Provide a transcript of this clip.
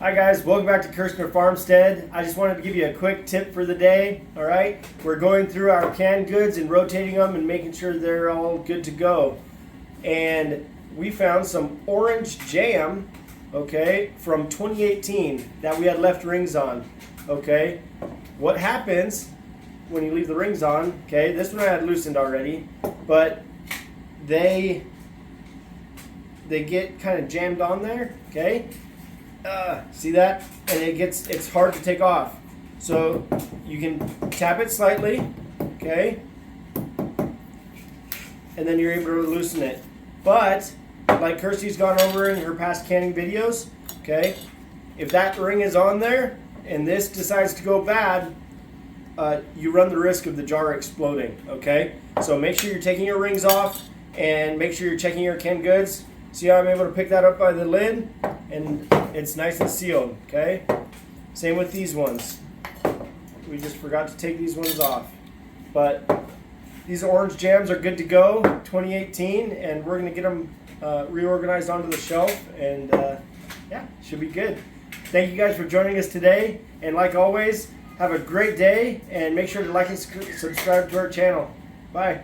Hi guys, welcome back to Kirshner FarmStead. I just wanted to give you a quick tip for the day, all right? We're going through our canned goods and rotating them and making sure they're all good to go. And we found some orange jam, okay, from 2018 that we had left rings on, okay? What happens when you leave the rings on, okay, this one I had loosened already, but they get kind of jammed on there, okay? See that? And it's hard to take off. So you can tap it slightly, okay? And then you're able to loosen it. But, like Kirsty's gone over in her past canning videos, okay? If that ring is on there and this decides to go bad, you run the risk of the jar exploding, okay? So make sure you're taking your rings off and make sure you're checking your canned goods. See how I'm able to pick that up by the lid? And it's nice and sealed, okay? Same with these ones. We just forgot to take these ones off. But these orange jams are good to go, 2018, and we're gonna get them reorganized onto the shelf, and yeah, should be good. Thank you guys for joining us today, and like always, have a great day, and make sure to like and subscribe to our channel. Bye.